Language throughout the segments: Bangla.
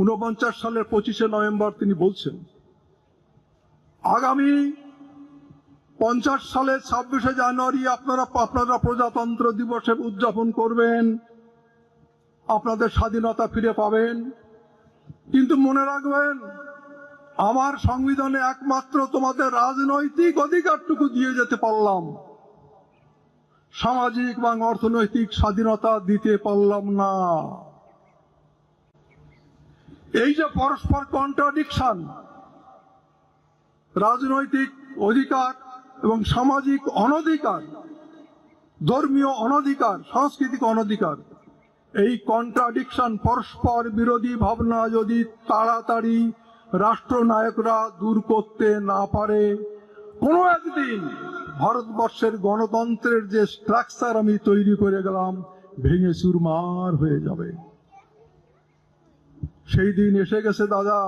49 সালের 25শে নভেম্বর তিনি বলছেন, আগামী 50 সালের 26শে জানুয়ারি আপনারা প্রজাতন্ত্র দিবসে উদযাপন করবেন, আপনাদের স্বাধীনতা ফিরে পাবেন। কিন্তু মনে রাখবেন, আমার সংবিধানে একমাত্র তোমাদের রাজনৈতিক অধিকারটুকু দিয়ে যেতে পারলাম, সামাজিক এবং অর্থনৈতিক স্বাধীনতা দিতে পারলাম না। এই যে পরস্পর কন্ট্রাডিকশন, রাজনৈতিক অধিকার এবং সামাজিক অনধিকার, ধর্মীয় অনধিকার, সাংস্কৃতিক অনধিকার, এই কন্ট্রাডিকশন, পরস্পর বিরোধী ভাবনা যদি তাড়াতাড়ি রাষ্ট্রনায়করা দূর করতে না পারে, কোনো একদিন ভারতবর্ষের গণতন্ত্রের যে স্ট্রাকচার আমি তৈরি করে গেলাম ভেঙে চুরমার হয়ে যাবে। সেই দিন এসে গেছে দাদা,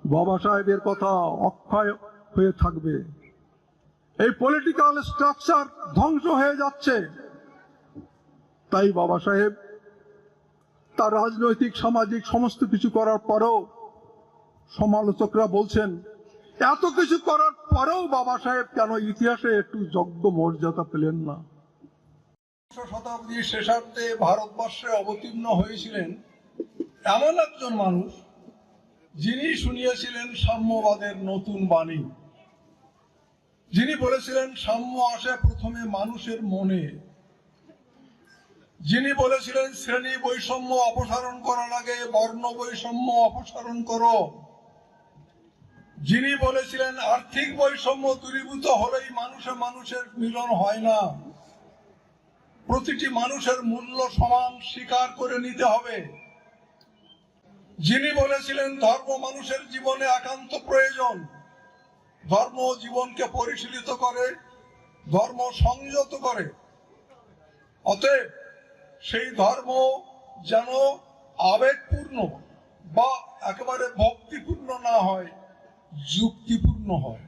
বাবা সাহেবের কথা অক্ষয় হয়ে থাকবে। এই পলিটিক্যাল স্ট্রাকচার ধ্বংস হয়ে যাচ্ছে। তাই বাবা সাহেব তার রাজনৈতিক সামাজিক সমস্ত কিছু করার পরেও, সমালোচকরা বলছেন এত কিছু করার পরেও বাবা সাহেব কেন ইতিহাসে একটু যোগ্য মর্যাদা পেলেন না। শতাব্দীর শেষার্ধে ভারতবর্ষে অবতীর্ণ হয়েছিলেন এমন একজন মানুষ, যিনি শুনিয়েছিলেন সাম্যবাদের নতুন বাণী, যিনি বলেছিলেন সাম্য আসে প্রথমে মানুষের মনে, যিনি বলেছিলেন শ্রেণী বৈষম্য অপসারণ করার আগে বর্ণ বৈষম্য অপসারণ করো, যিনি বলেছিলেন আর্থিক বৈষম্য দূরীভূত হলেই মানুষে মানুষের মিলন হয় না, প্রতিটি মানুষের মূল্য সমান স্বীকার করে নিতে হবে, যিনি বলেছিলেন ধর্ম মানুষের জীবনে একান্ত প্রয়োজন, ধর্ম জীবনকে পরিশীলিত করে, ধর্ম সংযত করে, অতএব সেই ধর্ম যেন আবেগপূর্ণ বা একেবারে ভক্তিপূর্ণ না হয়, যুক্তিপূর্ণ হয়।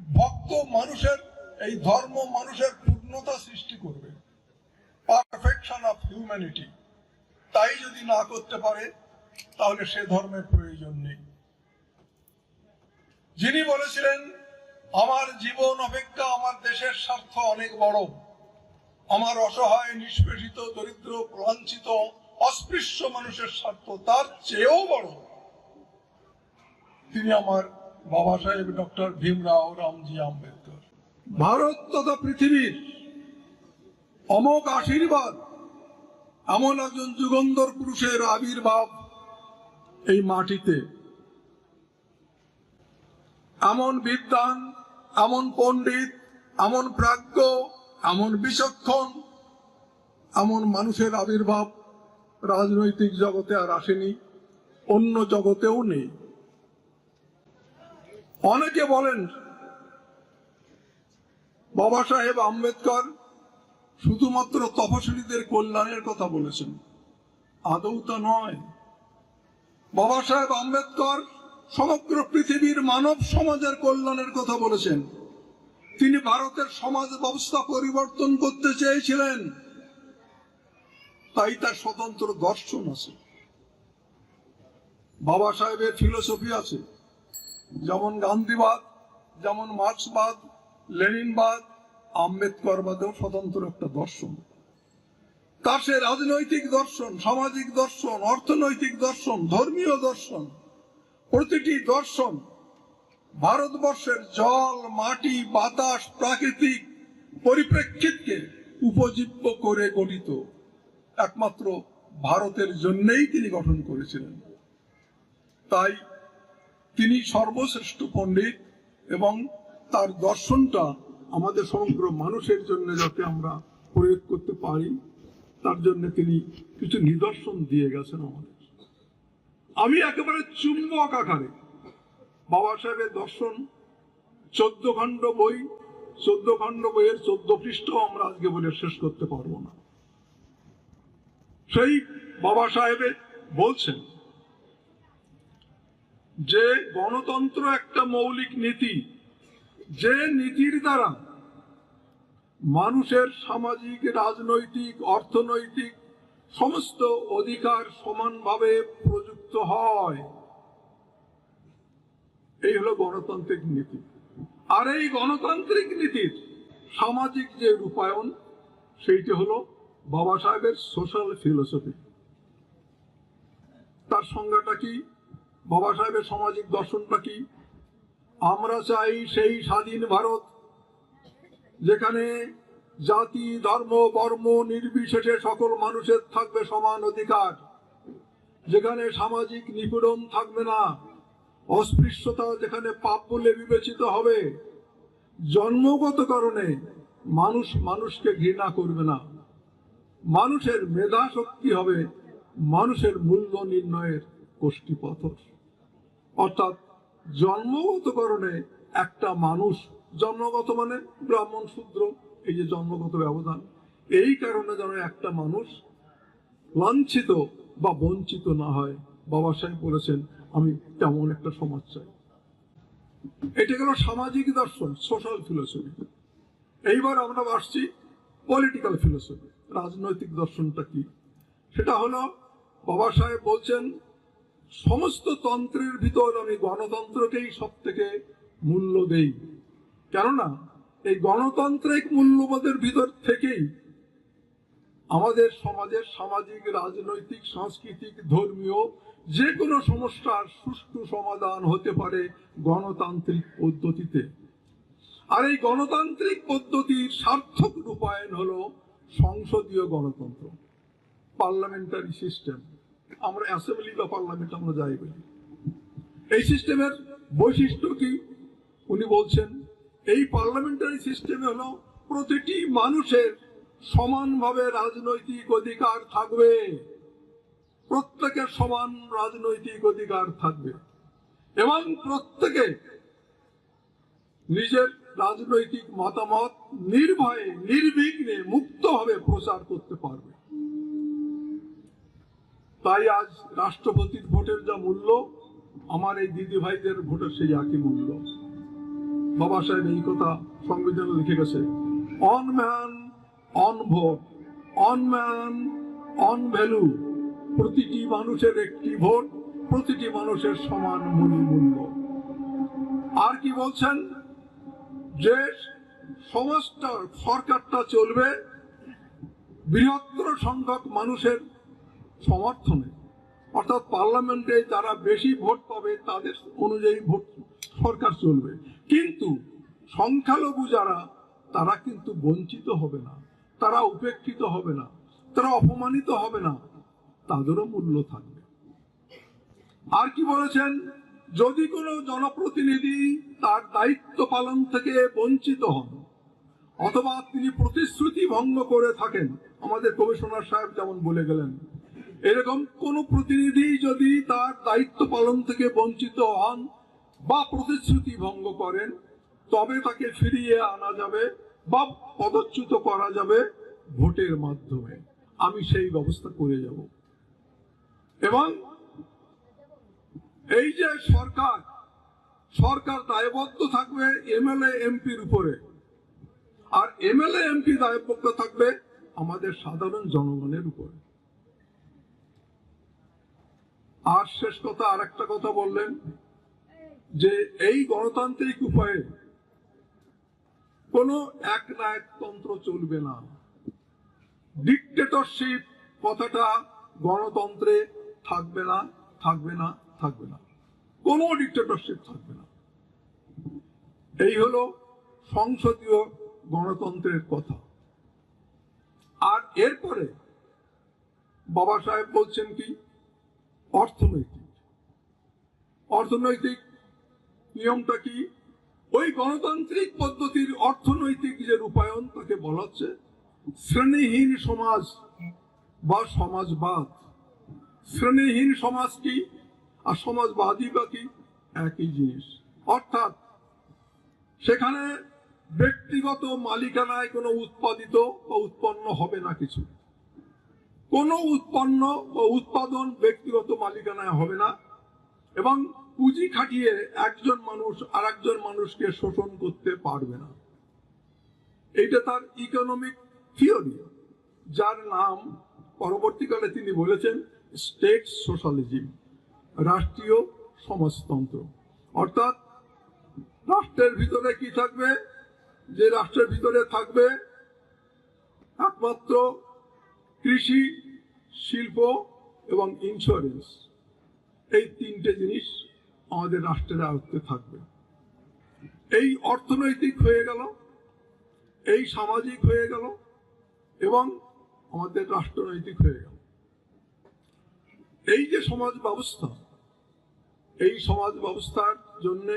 ভক্ত মানুষের এই ধর্ম মানুষের পূর্ণতা সৃষ্টি করবে, পারফেকশন অফ হিউম্যানিটি। তাই যদি না করতে পারে তাহলে সে ধর্মের প্রয়োজন নেই। যিনি বলেছিলেন আমার জীবন অপেক্ষা আমার দেশের স্বার্থ অনেক বড়, আমার অসহায় নিষ্পেষিত দরিদ্র লাঞ্ছিত অস্পৃশ্য মানুষের স্বার্থ তার চেয়েও বড়, তিনি আমার বাবা সাহেব ডক্টর ভীমরাও রামজি আম্বেদকর। ভারত তথা পৃথিবীর অমোঘ আশীর্বাদ, এমন একজন যুগন্ধর পুরুষের আবির্ভাব এই মাটিতে। এমন বিদ্বান, এমন পণ্ডিত, এমন প্রাজ্ঞ, এমন বিচক্ষণ, এমন মানুষের আবির্ভাব রাজনৈতিক জগতে আর আসেনি, অন্য জগতেও নেই। অনেকে বলেন বাবা সাহেব আম্বেদকর শুধুমাত্র তপশিলীদের কল্যাণের কথা বলেছেন, আদৌ তা নয়। বাবা সাহেব আম্বেদকর সমগ্র পৃথিবীর মানব সমাজের কল্যাণের কথা বলেছেন। তিনি ভারতের সমাজ ব্যবস্থা পরিবর্তন করতে চেয়েছিলেন, তাই তার স্বতন্ত্র দর্শন আছে। বাবা সাহেবের ফিলোসফি আছে, যেমন গান্ধীবাদ, যেমন মার্ক্সবাদ, লেনিনবাদ, আম্বেদকরবাদেও স্বতন্ত্র একটা দর্শন। তার সে রাজনৈতিক দর্শন, সামাজিক দর্শন, অর্থনৈতিক দর্শন, ধর্মীয় দর্শন, প্রতিটি দর্শন ভারতবর্ষের জল, মাটি, বাতাস, প্রাকৃতিক পরিপ্রেক্ষিতকে উপজীব্য করে গঠিত। একমাত্র ভারতের জন্যই তিনি গঠন করেছিলেন। তাই তিনি সর্বশ্রেষ্ঠ পণ্ডিত এবং তার দর্শনটা আমাদের সমগ্র মানুষের জন্য যাতে আমরা প্রয়োগ করতে পারি, তার জন্য তিনি কিছু নিদর্শন দিয়ে গেছেন আমাদের। আমি একেবারে চুম্বক আকারে বাবা সাহেবের দর্শন 14 খণ্ড বই, 14 খণ্ড বইয়ের 14 পৃষ্ঠ আমরা আজকে বলে শেষ করতে পারবো না। সেই বাবা সাহেবের বলছেন যে গণতন্ত্র একটা মৌলিক নীতি, যে নীতির দ্বারা মানুষের সামাজিক, রাজনৈতিক, অর্থনৈতিক সমস্ত অধিকার সমানভাবে প্রযুক্ত হয়। এই হলো গণতান্ত্রিক নীতি। আর এই গণতান্ত্রিক নীতির সামাজিক যে রূপায়ণ, সেইটি হলো বাবা সাহেবের সোশ্যাল ফিলোসফি। তার সংজ্ঞাটা কি? বাবা সাহেবের সামাজিক দর্শনটা কি? আমরা চাই সেই স্বাধীন ভারত যেখানে জাতি, ধর্ম, বর্ণ নির্বিশেষে সকল মানুষের থাকবে সমান অধিকার, যেখানে সামাজিক নিপীড়ন থাকবে না, অস্পৃশ্যতা যেখানে পাপ বলে বিবেচিত হবে, জন্মগত কারণে মানুষ মানুষকে ঘৃণা করবে না, মানুষের মেধা শক্তি হবে মানুষের মূল্য নির্ণয়ের কষ্টিপথর। অর্থাৎ জন্মগত কারণে একটা মানুষ, জন্মগত মানে ব্রাহ্মণ শূদ্র, এই যে জন্মগত ব্যবধান, এই কারণে যেন একটা মানুষ লাঞ্ছিত বা বঞ্চিত না হয়। বাবা সাহেব বলেছেন আমি তেমন একটা সমাজ চাই। এটা গেল সামাজিক দর্শন, সোশ্যাল ফিলোসফি। এইবার আমরা আসছি পলিটিক্যাল ফিলোসফি, রাজনৈতিক দর্শনটা কি? সেটা হলো বাবা সাহেব বলছেন সমস্ত তন্ত্রের ভিতর আমি গণতন্ত্রকেই সব থেকে মূল্য দেই, কেননা এই গণতান্ত্রিক মূল্যবোধের ভিতর থেকেই আমাদের সমাজের সামাজিক, রাজনৈতিক, সাংস্কৃতিক, ধর্মীয় যে কোনো সমস্যার সুষ্ঠু সমাধান হতে পারে গণতান্ত্রিক পদ্ধতিতে। আর এই গণতান্ত্রিক পদ্ধতির সার্থক রূপায়ণ হলো সংসদীয় গণতন্ত্র, পার্লামেন্টারি সিস্টেম। আমরা অ্যাসেম্বলি বা পার্লামেন্ট আমরা যাই বলি। এই সিস্টেমের বৈশিষ্ট্য কি? উনি বলছেন এই পার্লামেন্টারি সিস্টেমে হলো প্রতিটি মানুষের সমানভাবে রাজনৈতিক অধিকার থাকবে, প্রত্যেকের সমান রাজনৈতিক অধিকার থাকবে এবং প্রত্যেকে নিজের রাজনৈতিক মতামত নির্ভয়ে, নির্বিঘ্নে, মুক্তভাবে প্রচার করতে পারবে। তাই আজ রাষ্ট্রপতির ভোটের যা মূল্য, আমার এই দিদি ভাইদের ভোটের সেই একই মূল্য। বাবা সাহেব এই কথা সংবিধানে লিখে গেছে, on man on vote, on man on value. প্রতিটি মানুষের একটি ভোট, প্রতিটি মানুষের সমান মূল্য। আর কি বলছেন? যে সমাজটা, সরকারটা চলবে বৃহত্তর সংখ্যক মানুষের সমর্থনে, অর্থাৎ পার্লামেন্টে যারা বেশি ভোট পাবে তাদের অনুযায়ী ভোট সরকার চলবে, কিন্তু সংখ্যালঘু যারা, তারা কিন্তু বঞ্চিত হবে না, তারা উপেক্ষিত হবে না, তারা অপমানিত হবে না, তাদেরও মূল্য থাকবে। আর কি বলেছেন? যদি কোনো জনপ্রতিনিধি তার দায়িত্ব পালন থেকে বঞ্চিত হন অথবা তিনি প্রতিশ্রুতি ভঙ্গ করে থাকেন, আমাদের কমিশনার সাহেব যেমন বলে গেলেন, এরকম কোন প্রতিনিধি যদি তার দায়িত্ব পালন থেকে বঞ্চিত হন বা প্রতিশ্রুতি ভঙ্গ করেন, তবে তাকে ফিরিয়ে আনা যাবে বা পদচ্যুত করা যাবে ভোটের মাধ্যমে। আমি সেই ব্যবস্থা করে যাব। এবং এই যে সরকার দায়বদ্ধ থাকবে এমএলএ এমপির উপরে, আর এমএলএ এমপি দায়বদ্ধ থাকবে আমাদের সাধারণ জনগণের উপরে। আর শেষ কথা, আর একটা কথা বললেন যে এই গণতান্ত্রিক উপায়ে কোন একনায়কতন্ত্র চলবে না, ডিক্টেটরশিপ কথাটা গণতন্ত্রে থাকবে না, থাকবে না, থাকবে না, কোন ডিক্টেটরশিপ থাকবে না। এই হলো সংসদীয় গণতন্ত্রের কথা। আর এরপরে বাবা সাহেব বলছেন কি? অর্থনৈতিক নিয়মটা কি? ওই গণতান্ত্রিক পদ্ধতির অর্থনৈতিক যে রূপায়ণ, তাকে বলা হচ্ছে শ্রেণীহীন সমাজ বা সমাজবাদ। শ্রেণীহীন সমাজ কি আর সমাজবাদী বা কি? একই জিনিস। অর্থাৎ সেখানে ব্যক্তিগত মালিকানায় কোনো উৎপাদিত বা উৎপন্ন হবে না কিছু, কোনো উৎপন্ন ও উৎপাদন ব্যক্তিগত মালিকানায় হবে না, এবং পুঁজি খাটিয়ে একজন মানুষ আর একজন মানুষকে শোষণ করতে পারবে না। এইটা তার ইকোনমিক থিওরি, যার নাম পরবর্তীকালে তিনি বলেছেন স্টেট সোশ্যালিজম। রাষ্ট্রীয় সমাজতন্ত্র। অর্থাৎ রাষ্ট্রের ভিতরে কি থাকবে? যে রাষ্ট্রের ভিতরে থাকবে একমাত্র কৃষি, শিল্প এবং ইন্স্যুরেন্স, এই তিনটে জিনিস আমাদের রাষ্ট্রের আয়ত্তে থাকবে। এই অর্থনৈতিক হয়ে গেল, এই সামাজিক হয়ে গেল এবং আমাদের রাষ্ট্রনৈতিক হয়ে গেল। এই যে সমাজ ব্যবস্থা, এই সমাজ ব্যবস্থার জন্য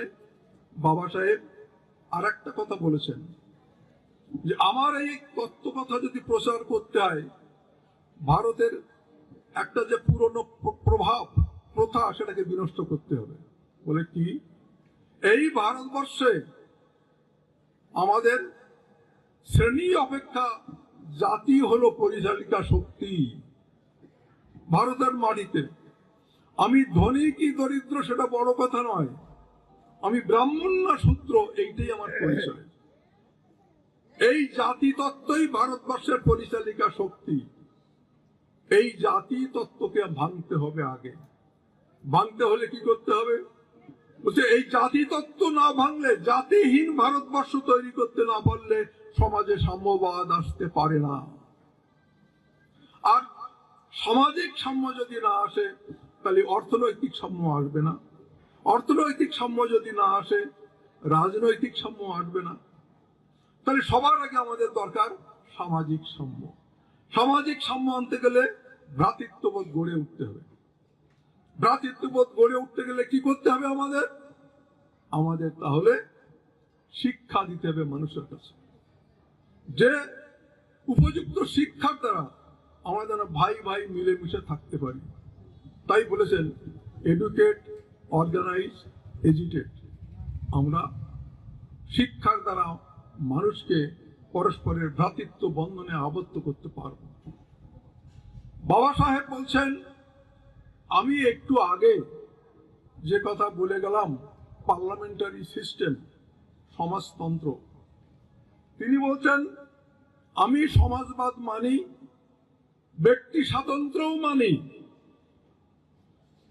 বাবা সাহেব আর একটা কথা বলেছেন যে আমার এই তত্ত্ব কথা যদি প্রচার করতে হয়, ভারতের একটা যে পুরনো প্রভাব প্রথা সেটাকে বিনষ্ট করতে হবে। বলে কি? এই ভারতবর্ষে আমাদের শ্রেণী অপেক্ষা জাতি হলো পরিচালিকা শক্তি। ভারতের মাটিতে আমি ধনী কি দরিদ্র সেটা বড় কথা নয়, আমি ব্রাহ্মণ না শূদ্র এইটাই আমার পরিচয়। এই জাতি তত্ত্বই ভারতবর্ষের পরিচালিকা শক্তি। এই জাতি তত্ত্বকে ভাঙতে হবে। আগে ভাঙতে হলে কি করতে হবে? বলছে এই জাতি তত্ত্ব না ভাঙলে, জাতিহীন ভারতবর্ষ তৈরি করতে না পারলে সমাজে সাম্যবাদ আসতে পারে না। আর সামাজিক সাম্য যদি না আসে তাহলে অর্থনৈতিক সাম্য আসবে না। অর্থনৈতিক সাম্য যদি না আসে রাজনৈতিক সাম্য আসবে না। তাহলে সবার আগে আমাদের দরকার সামাজিক সাম্য। সামাজিক সাম্য আনতে গেলে ভ্রাতৃত্ববোধ গড়ে উঠতে হবে। ভ্রাতৃত্ববোধ গড়ে উঠতে গেলে কি করতে হবে? আমাদের তাহলে শিক্ষা দিতে হবে মানুষের কাছে, যে উপযুক্ত শিক্ষার দ্বারা আমরা যেন ভাই ভাই মিলেমিশে থাকতে পারি। তাই বলেছেন এডুকেট, অর্গানাইজ, এজিটেট। আমরা শিক্ষার দ্বারা মানুষকে পরস্পরের ভ্রাতৃত্ব বন্ধনে আবদ্ধ করতে পারব। বাবা সাহেব বলছেন, আমি একটু আগে যে কথা বলে গেলাম পার্লামেন্টারি সিস্টেম, সমাজতন্ত্র, তিনি বলছেন আমি সমাজবাদ মানি, ব্যক্তি স্বাতন্ত্র্যও মানি,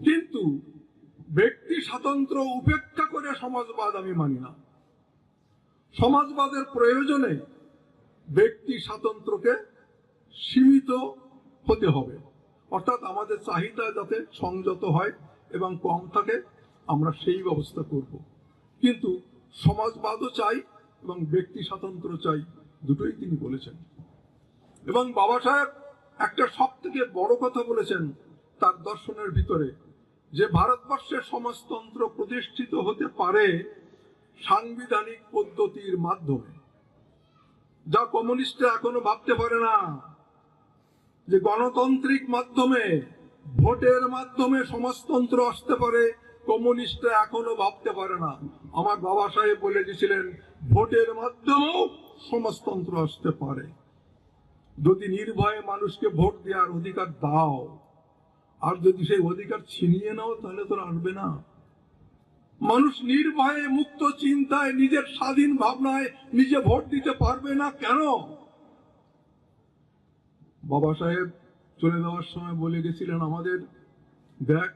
কিন্তু ব্যক্তি স্বাতন্ত্র্য উপেক্ষা করে সমাজবাদ আমি মানি না। সমাজবাদের প্রয়োজনে ব্যক্তি স্বাতন্ত্র্যকে সীমিত হতে হবে। অর্থাৎ আমাদের চাহিদা যাতে সংযত হয় এবং কম থাকে, আমরা সেই ব্যবস্থা করব। কিন্তু সমাজবাদও চাই এবং ব্যক্তি স্বাতন্ত্র্য চাই, দুটোই তিনি বলেছেন। এবং বাবা সাহেব একটা সব থেকে বড় কথা বলেছেন তার দর্শনের ভিতরে, যে ভারতবর্ষের সমাজতন্ত্র প্রতিষ্ঠিত হতে পারে সাংবিধানিক পদ্ধতির মাধ্যমে, যা কমিউনিস্টরা এখনো ভাবতে পারে না, যে গণতান্ত্রিক মাধ্যমে, ভোটের মাধ্যমে সমাজতন্ত্র আসতে পারে। কমিউনিস্টরা এখনো ভাবতে পারে না। আমার বাবা সাহেব বলে গেছিলেন ভোটের মাধ্যমেও সমাজতন্ত্র আসতে পারে, যদি নির্ভয়ে মানুষকে ভোট দেওয়ার অধিকার দাও। আর যদি সেই অধিকার ছিনিয়ে নাও তাহলে তো আসবে না। মানুষ নির্ভয়ে মুক্ত চিন্তায় নিজের স্বাধীন ভাবনায় নিজে ভোট দিতে পারবে না কেন? বাবা সাহেব চলে যাওয়ার সময় বলে গেছিলেন আমাদের, দেখ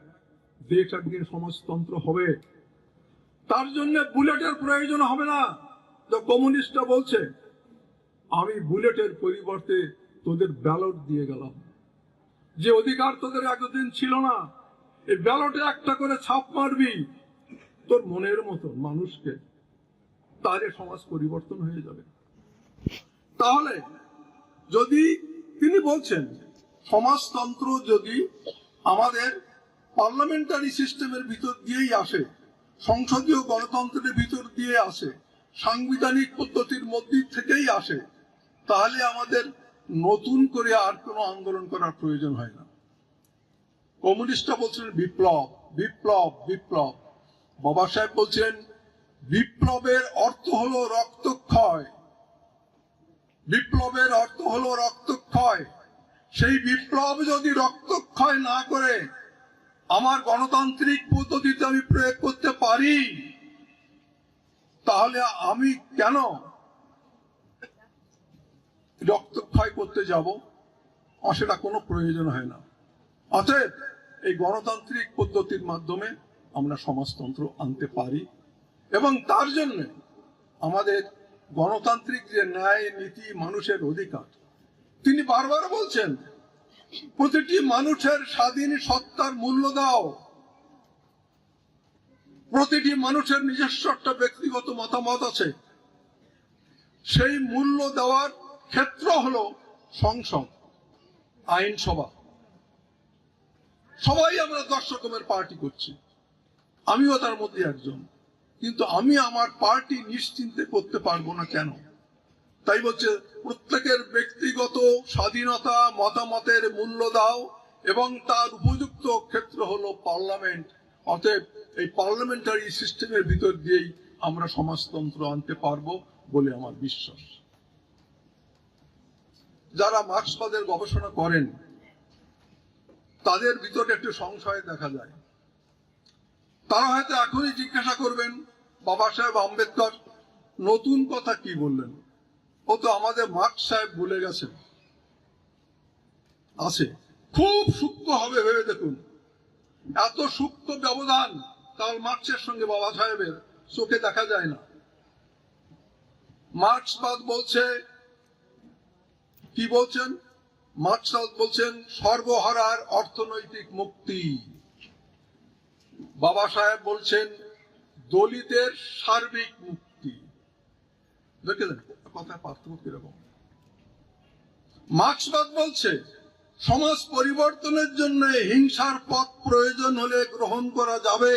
দেশ একদিন সমাজতন্ত্র হবে, তার জন্য বুলেটের প্রয়োজন হবে না। তো কমিউনিস্টরা বলছে আমি বুলেটের পরিবর্তে তোদের ব্যালট দিয়ে গেলাম, যে অধিকার তোদের এতদিন ছিল না, এই ব্যালটে একটা করে ছাপ মারবি তোর মনের মতো মানুষকে, তাহলে সমাজ পরিবর্তন হয়ে যাবে। তাহলে যদি তিনি বলছেন সমাজতন্ত্র যদি আমাদের পার্লামেন্টারি সিস্টেমের ভিতর দিয়েই আসে, সংসদীয় গণতন্ত্রের ভিতর দিয়ে আসে, সাংবিধানিক পদ্ধতির মধ্যে থেকেই আসে, তাহলে আমাদের নতুন করে আর কোনো আন্দোলন করার প্রয়োজন হয় না। কমিউনিস্টরা বলছেন বিপ্লব, বিপ্লব, বিপ্লব। বাবা সাহেব বলছেন বিপ্লবের অর্থ হলো রক্তক্ষয়। বিপ্লবের অর্থ হলো রক্তক্ষয়। সেই বিপ্লব যদি রক্তক্ষয় না করে আমার গণতান্ত্রিক পদ্ধতিতে আমি প্রয়োগ করতে পারি, তাহলে আমি কেন রক্তক্ষয় করতে যাব? সেটা কোনো প্রয়োজন হয় না। অতএব এই গণতান্ত্রিক পদ্ধতির মাধ্যমে আমরা সমাজতন্ত্র আনতে পারি, এবং তার জন্য আমাদের গণতান্ত্রিক যে ন্যায় নীতি, মানুষের অধিকার, তিনি বারবার বলছেন প্রতিটি মানুষের স্বাধীন সত্তার মূল্য দাও। প্রতিটি মানুষের নিজস্ব একটা ব্যক্তিগত মতামত আছে, সেই মূল্য দেওয়ার ক্ষেত্র হলো সংসদ, আইনসভা। সবাই আমরা 10 রকমের পার্টি করছি, আমিও তার মধ্যে একজন, কিন্তু আমি আমার পার্টি নিশ্চিন্তে করতে পারবো না। কেন? তাই বলছে প্রত্যেকের ব্যক্তিগত স্বাধীনতা, মতামতের মূল্য দাও, এবং তার উপযুক্ত ক্ষেত্র হলো পার্লামেন্ট। অতএব এই পার্লামেন্টারি সিস্টেমের ভিতর দিয়েই আমরা সমাজতন্ত্র আনতে পারবো বলে আমার বিশ্বাস। যারা মার্ক্সবাদের গবেষণা করেন তাদের ভিতরে একটু সংশয় দেখা যায়। তারা হয়তো এখনই জিজ্ঞাসা করবেন, বাবা সাহেব আম্বেদকর নতুন কথা কি বললেন? ও তো আমাদের মার্ক্স সাহেব ভুলে গেছেন। আছে, খুব সূক্ষ্ম হবে ভেবে দেখুন। এত সূক্ষ্ম ব্যবধান কার্ল মার্ক্সের সঙ্গে বাবা সাহেবের চোখে দেখা যায় না। মার্ক্সবাদ বলছে, কি বলছেন? মার্ক্সবাদ বলছেন সর্বহারার অর্থনৈতিক মুক্তি। বাবা সাহেব বলছেন দলিতের সার্বিক মুক্তি। দেখলেন কথা পার্থক্য কিরকম? মার্ক্সবাদ বলছে সমাজ পরিবর্তনের জন্য হিংসার পথ প্রয়োজন হলে গ্রহণ করা যাবে।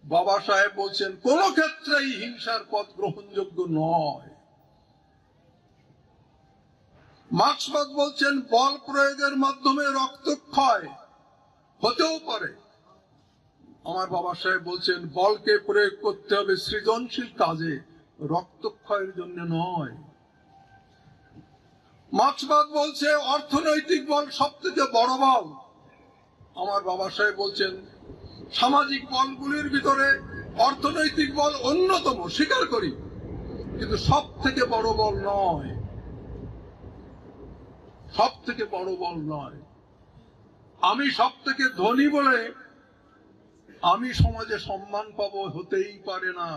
বাবা সাহেব বলছেন কোন ক্ষেত্রেই হিংসার পথ গ্রহণযোগ্য নয়। মার্ক্সবাদ বলছেন বল প্রয়োগের মাধ্যমে রক্তক্ষয় হতেও পারে। আমার বাবা সাহেব বলছেন বলকে প্রয়োগ করতে হবে সৃজনশীল কাজে, রক্তক্ষয়ের জন্য নয়। মার্ক্সবাদ বলছে অর্থনৈতিক বল সব থেকে বড় বল। আমার বাবা সাহেব বলছেন সামাজিক বলগুলির ভিতরে অর্থনৈতিক বল অন্যতম, স্বীকার করি, কিন্তু সব থেকে বড় বল নয়। সব থেকে বড় বল নয়। আমি সব থেকে ধনী বলে আমি সমাজে সম্মান পাবো, হতেই পারে না।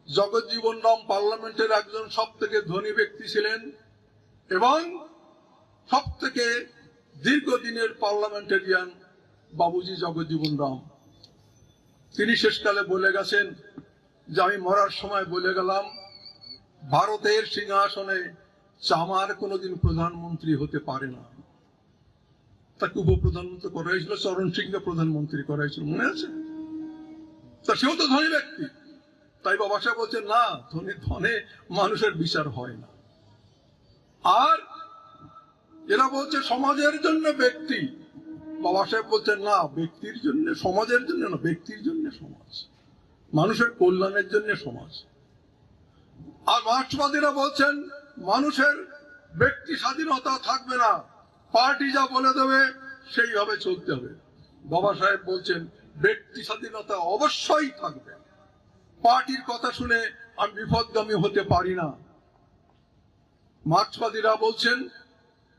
জগজ্জীবন রাম পার্লামেন্টের একজন সব থেকে ধনী ব্যক্তি ছিলেন এবং সব থেকে দীর্ঘদিনের পার্লামেন্টেরিয়ান বাবুজি জগজ্জীবন রাম। তিনি শেষকালে বলে গেছেন যে আমি মরার সময় বলে গেলাম ভারতের সিংহাসনে চামার কোনোদিন প্রধানমন্ত্রী হতে পারে না। তাকে উপপ্রধানমন্ত্রী করা হয়েছিল, চরণ সিংকে প্রধানমন্ত্রী করা হয়েছিল, মনে আছে? তা সেও তো ধনী ব্যক্তি। তাই বাবা সাহেব বলছেন না, ধনে ধনে মানুষের বিচার হয় না। আর এরা বলছে সমাজের জন্য ব্যক্তি। বাবা সাহেব বলছেন না, ব্যক্তির জন্য, সমাজের জন্য না, ব্যক্তির জন্য সমাজ, মানুষের কল্যাণের জন্য সমাজ। আর মার্ক্সবাদীরা বলছেন মানুষের ব্যক্তি স্বাধীনতা থাকবে না, পার্টি যা বলে দেবে সেইভাবে চলতে হবে। বাবা সাহেব বলছেন ব্যক্তি স্বাধীনতা অবশ্যই থাকবে, পার্টির কথা শুনে আমি বিপদগামী হতে পারি না। মার্ক্সবাদীরা বলছেন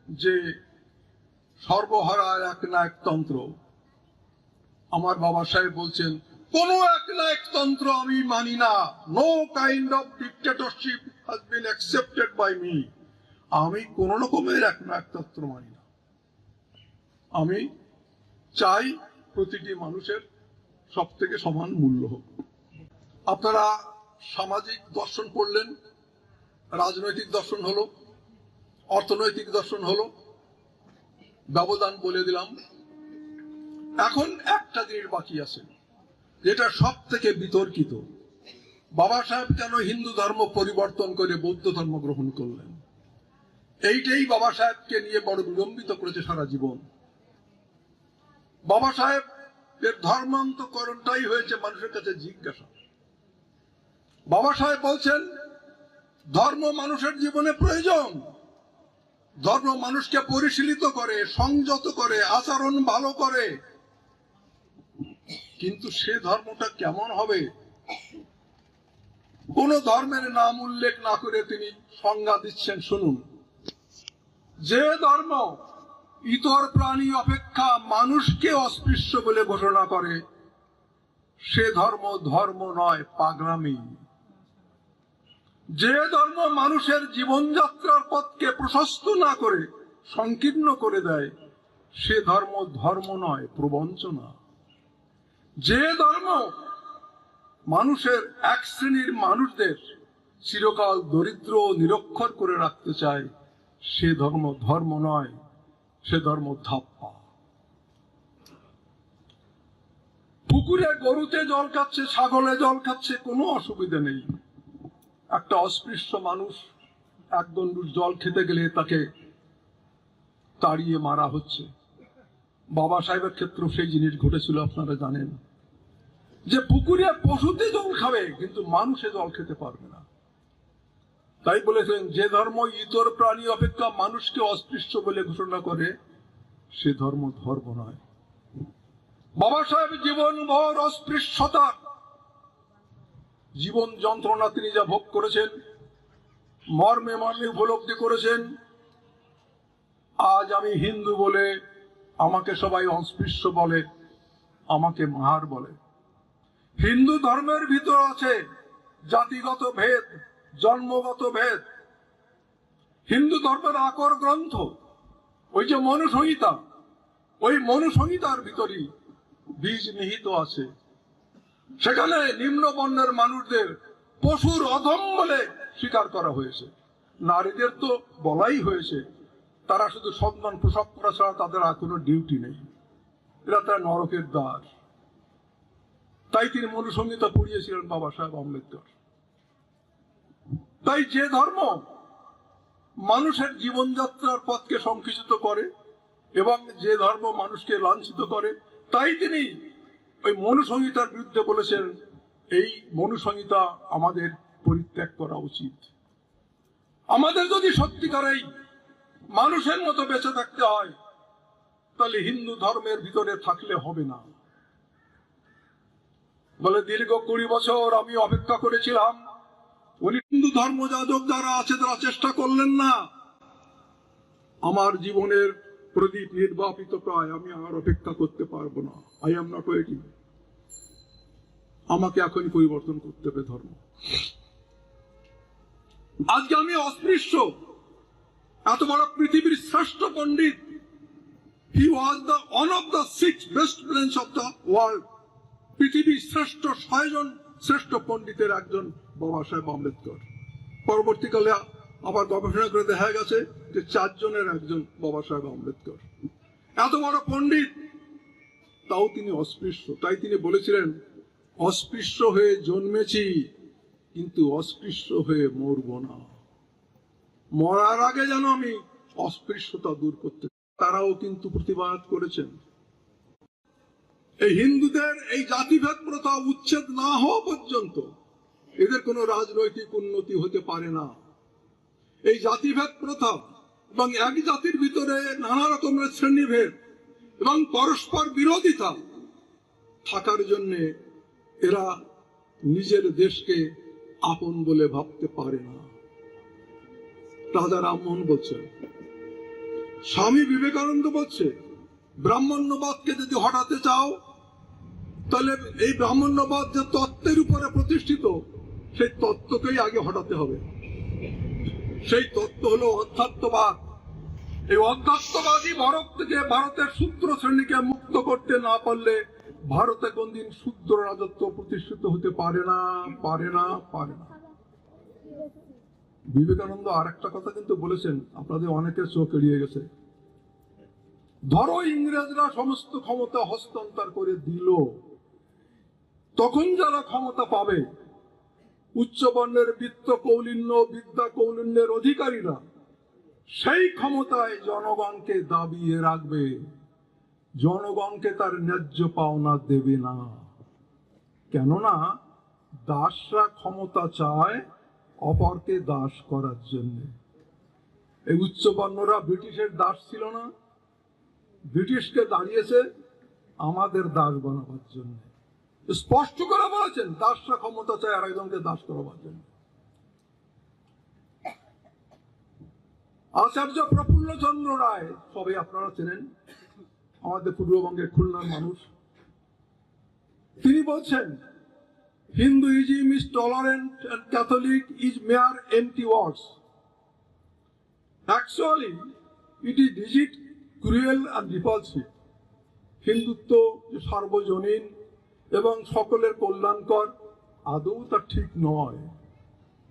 যে সর্বহারা একনায়কতন্ত্র। আমার বাবা সাহেব বলছেন কোন একনায়কতন্ত্র আমি মানি না। No kind of dictatorship has been accepted by me. আমি কোন রকমের একনায়কতন্ত্র মানি না। আমি চাই প্রতিটি মানুষের সব থেকে সমান মূল্য হোক। আপনারা সামাজিক দর্শন পড়লেন, রাজনৈতিক দর্শন হলো, অর্থনৈতিক দর্শন হলো, ব্যবধান বলে দিলাম। এখন একটা জিনিস বাকি আছে যেটা সব থেকে বিতর্কিত। বাবা সাহেব কেন হিন্দু ধর্ম পরিবর্তন করে বৌদ্ধ ধর্ম গ্রহণ করলেন? এইটাই বাবা সাহেবকে নিয়ে বড় বিলম্বিত করেছে সারা জীবন। বাবা সাহেব এর ধর্মান্তকরণটাই হয়েছে মানুষের কাছে জিজ্ঞাসা। বাবা সাহেব বলছেন ধর্ম মানুষের জীবনে প্রয়োজন, ধর্ম মানুষকে পরিশীলিত করে, সংযত করে, আচরণ ভালো করে, কিন্তু সে ধর্মটা কেমন হবে কোন ধর্মের নাম উল্লেখ না করে তিনি সংজ্ঞা দিচ্ছেন। শুনুন, যে ধর্ম ইতর প্রাণী অপেক্ষা মানুষকে অস্পৃশ্য বলে ঘোষণা করে, সে ধর্ম ধর্ম নয়, পাগলামি। যে ধর্ম মানুষের জীবনযাত্রার পথকে প্রশস্ত না করে সংকীর্ণ করে দেয়, সে ধর্ম ধর্ম নয়, প্রবঞ্চনা। যে ধর্ম মানুষের এক শ্রেণীর মানুষদের চিরকাল দরিদ্র নিরক্ষর করে রাখতে চায়, সে ধর্ম ধর্ম নয়, সে ধর্ম ধাপ্পা। পুকুরে গরুতে জল খাচ্ছে, ছাগলে জল খাচ্ছে, কোনো অসুবিধা নেই। একটা অস্পৃশ্য মানুষ এক দণ্ডুর জল খেতে গেলে তাকে তাড়িয়ে মারা হচ্ছে। বাবা সাহেবের ক্ষেত্রেও সেই জিনিস ঘটেছিল, আপনারা জানেন, যে পুকুরে পশুতে জল খাবে কিন্তু মানুষে জল খেতে পারবে না। তাই বলেছেন, যে ধর্ম ইতর প্রাণী অপেক্ষা মানুষকে অস্পৃশ্য বলে ঘোষণা করে, সে ধর্ম ধর্ম নয়। বাবা সাহেব জীবনভর অস্পৃশ্যতা, জীবন যন্ত্রণা তিনি যা ভোগ করেছেন, মর্মে মর্মে উপলব্ধি করেছেন। আজ আমি হিন্দু বলে আমাকে সবাই অস্পৃশ্য বলে, আমাকে মাহার বলে। হিন্দু ধর্মের ভিতর আছে জাতিগত ভেদ, জন্মগত ভেদ। হিন্দু ধর্মের আকর গ্রন্থ ওই যে মনুসংহিতা, ওই মনুসংহিতার ভিতরই বীজ নিহিত আছে। সেখানে নিম্ন বর্ণের মানুষদের পশুর অধম বলে স্বীকার করা হয়েছে। নারীদের তো বলাই হয়েছে তারা শুধু সন্তান প্রসব করা ছাড়া তাদের আর কোনো ডিউটি নেই, এরা তারা নরকের দ্বার। তাই তিনি মনুসংহিতা পড়িয়েছিলেন বাবা সাহেব আম্বেদকর। তাই যে ধর্ম মানুষের জীবনযাত্রার পথকে সংকুচিত করে এবং যে ধর্ম মানুষকে লাঞ্ছিত করে, তাই তিনি ওই মনুসংহিতার বিরুদ্ধে বলেছেন, এই মনুসংহিতা আমাদের পরিত্যাগ করা উচিত। আমাদের যদি সত্যিকারেই মানুষের মতো বেঁচে থাকতে হয়, তাহলে হিন্দু ধর্মের ভিতরে থাকলে হবে না। বলে, দীর্ঘ 20 বছর আমি অপেক্ষা করেছিলাম, উনি হিন্দু ধর্মযাজক যারা আছে তারা চেষ্টা করলেন না। আমার জীবনের প্রদীপ নির্বাপিত প্রায়, আমি আর অপেক্ষা করতে পারবো না। I am not waiting. আমাকে এখনই পরিবর্তন করতে হবে ধর্ম। আজকে আমি অস্পৃশ্য। এত বড় পৃথিবীর শ্রেষ্ঠ পণ্ডিত, he was the one of the 6 best brains of the world. পৃথিবীর শ্রেষ্ঠ 6 জন শ্রেষ্ঠ পণ্ডিতের একজন বাবা সাহেব আম্বেদকর। পরবর্তীকালে আবার গবেষণা করে দেখা গেছে যে 4 জনের একজন বাবা সাহেব আম্বেদকর। এত বড় পণ্ডিত, তাও তিনি অস্পৃশ্য। তাই তিনি বলেছিলেন, অস্পৃশ্য হয়ে জন্মেছি কিন্তু অস্পৃশ্য হয়ে মরব না। মরার আগে যেন আমি অস্পৃশ্যতা দূর করতে। তারাও কিন্তু প্রতিবাদ করেছেন। এই হিন্দুদের এই জাতিভেদ প্রথা উচ্ছেদ না হওয়া পর্যন্ত এদের কোনো রাজনৈতিক উন্নতি হতে পারে না। এই জাতিভেদ প্রথা এবং এক জাতির ভিতরে নানা রকমের শ্রেণীভেদ এবং পরস্পর বিরোধিতা থাকার জন্য এরা নিজের দেশকে আপন বলে ভাবতে পারে না। রাজা রামমোহন বলছেন, স্বামী বিবেকানন্দ বলছে, ব্রাহ্মণ্যবাদকে যদি হটাতে চাও, তাহলে এই ব্রাহ্মণ্যবাদ যে তত্ত্বের উপরে প্রতিষ্ঠিত, সেই তত্ত্বকেই আগে হটাতে হবে। সেই তত্ত্ব হলো অধ্যাত্মবাদ। এই অধ্যাত্মবাদী ভারত থেকে ভারতের শূদ্র শ্রেণীকে মুক্ত করতে না পারলে ভারতে কোনদিন শূদ্র রাজত্ব প্রতিষ্ঠিত হতে পারে না, পারে না, পারে না। বিবেকানন্দ আর একটা কথা কিন্তু বলেছেন, আপনাদের অনেকের চোখ এড়িয়ে গেছে। ধরো ইংরেজরা সমস্ত ক্ষমতা হস্তান্তর করে দিল, তখন যারা ক্ষমতা পাবে, উচ্চ বর্ণের বিত্ত কৌলিন্য, বিদ্যা কৌলিন্যের অধিকারীরা সেই ক্ষমতায় জনগণকে দাবিয়ে রাখবে, জনগণকে তার ন্যায্য পাওনা দেবে না। কেননা দাসরা ক্ষমতা চায় অপরকে দাস করার জন্য। এই উচ্চ বর্ণরা ব্রিটিশের দাস ছিল না, ব্রিটিশকে দাঁড়িয়েছে আমাদের দাস বানাবার জন্য। স্পষ্ট করে বলেছেন, দাসরা ক্ষমতা চায় আরেকজনকে দাস করাবার জন্য। আচার্য প্রফুল্লচন্দ্র রায়, সবাই আপনারা চেনেন, আমাদের পূর্ববঙ্গের খুলনার মানুষ। তিনি বলছেন, Hinduism is tolerant and Catholic is mere empty words. Actually, it is rigid, cruel and repulsive. Hindutva যে সার্বজনীন এবং সকলের কল্যাণকর, আদৌ তা ঠিক নয়।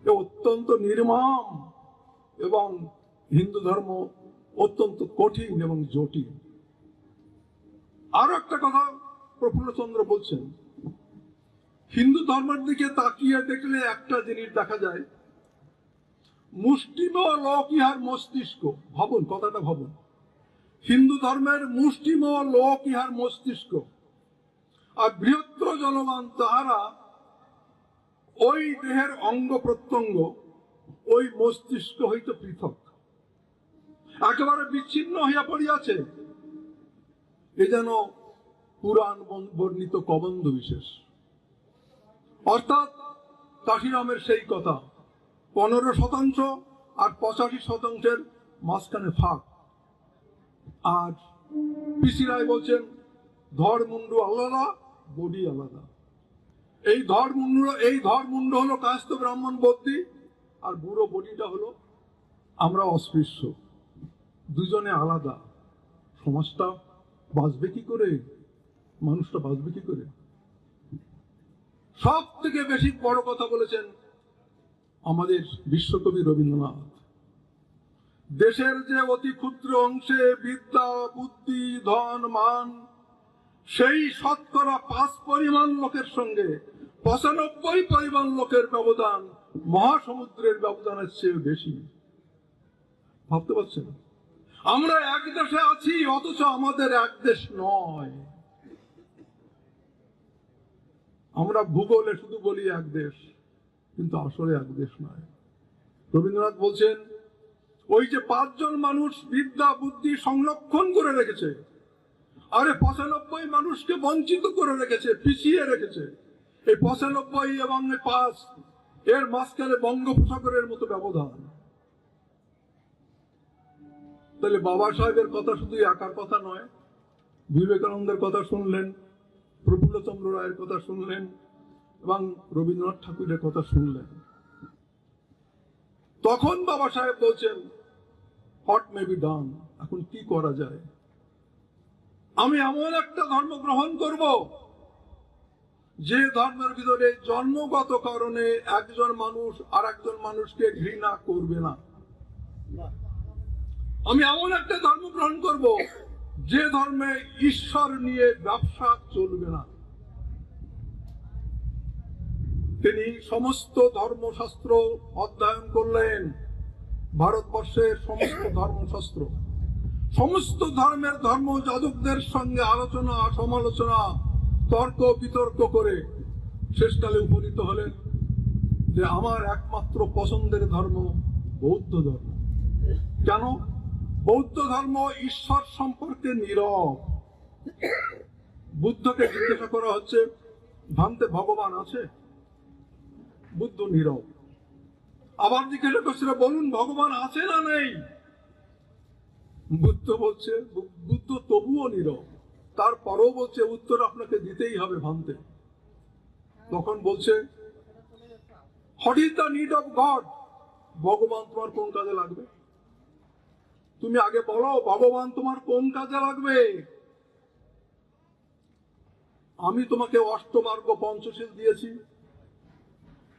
এ অত্যন্ত নির্মম এবং হিন্দু ধর্ম অত্যন্ত কঠিন এবং জটিল। আরো একটা কথা প্রফুল্লচন্দ্র বলছেন, হিন্দু ধর্মের দিকে তাকিয়ে দেখলে একটা জিনিস দেখা যায়, মুষ্টিমেয় লোক ইহার মস্তিষ্ক। ভাবুন, কথাটা ভাবুন, হিন্দু ধর্মের মুষ্টিমেয় লোক ইহার মস্তিষ্ক, আর বৃহত্তর জনগণ তাহারা ওই দেহের অঙ্গ প্রত্যঙ্গ, ওই মস্তিষ্ক হইতে পৃথক, একেবারে বিচ্ছিন্ন হইয়া পড়িয়াছে। এ যেন পুরাণ বর্ণিত কবন্ধ বিশেষ, অর্থাৎ কাশিরামের সেই কথা, 15% আর 85%-এর মাঝখানে ফাঁক। আর পিসি রায় বলছেন, ধড় মুন্ডু আলাদা, বডি আলাদা। এই ধড় মুন্ডু হলো কায়স্থ ব্রাহ্মণ বদ্যি, আর বুড়ো বডিটা হলো আমরা অস্পৃশ্য, দুজনে আলাদা। সমাজটা বাঁচবে কি করে, মানুষটা বাঁচবে কি করে? সব থেকে বেশি বড় কথা বলেছেন আমাদের বিশ্বকবি রবীন্দ্রনাথ। দেশের যে অতি ক্ষুদ্র অংশে বিদ্যা, বুদ্ধি, ধন, মান, সেই 5% লোকের সঙ্গে 95% লোকের ব্যবধান মহাসমুদ্রের ব্যবধানের চেয়ে বেশি। ভাবতে পারছেন? আমরা এক দেশে আছি, অথচ আমাদের এক দেশ নয়। আমরা ভূগোলে শুধু বলি এক দেশ, কিন্তু আসলে এক দেশ নয়। রবীন্দ্রনাথ বলছেন, ওই যে 5 জন মানুষ বিদ্যা বুদ্ধি সংরক্ষণ করে রেখেছে, আরে 95 মানুষকে বঞ্চিত করে রেখেছে, পিছিয়ে রেখেছে। এই 95 এবং 5 এর মাঝখানে বঙ্গোপসাগরের মতো ব্যবধান। তাহলে বাবা সাহেবের কথা শুধু একার কথা নয়, বিবেকানন্দের কথা শুনলেন, প্রফুল্লচন্দ্র রায়ের কথা শুনলেন, এবং রবীন্দ্রনাথ ঠাকুরের কথা শুনলেন। তখন বাবা সাহেব বলছেন, হোয়াট মে বি ডান, এখন কি করা যায়? আমি এমন একটা ধর্ম গ্রহণ করব যে ধর্মের ভিতরে জন্মগত কারণে একজন মানুষ আর একজন মানুষকে ঘৃণা করবে না। আমি এমন একটা ধর্ম গ্রহণ করব যে ধর্মে ঈশ্বর নিয়ে ব্যবসা চলবে না। তিনি সমস্ত ধর্মশাস্ত্র অধ্যয়ন করলেন, ভারতবর্ষের সমস্ত ধর্মশাস্ত্র, সমস্ত ধর্মের ধর্ম যাজকদের সঙ্গে আলোচনা সমালোচনা তর্ক বিতর্ক করে শেষকালে উপনীত হলেন যে আমার একমাত্র পছন্দের ধর্ম বৌদ্ধ ধর্ম। কেন? বৌদ্ধ ধর্ম ঈশ্বর সম্পর্কে নীরব। বুদ্ধকে জিজ্ঞাসা করা হচ্ছে, ভান্তে ভগবান আছে? বুদ্ধ নীরব। আবার জিজ্ঞাসা করছে, বলুন ভগবান আছে না নেই? বুদ্ধ বলছে, বুদ্ধ তবুও নীরব, তারপরও বলছে উত্তর আপনাকে দিতেই হবে ভান্তে। তখন বলছে, what is the need of god? ভগবান তোমার কোন কাজে লাগবে? তুমি আগে বলো, ভগবান তোমার কোন কাজে লাগবে? আমি তোমাকে অষ্টমার্গ পঞ্চশীল দিয়েছি,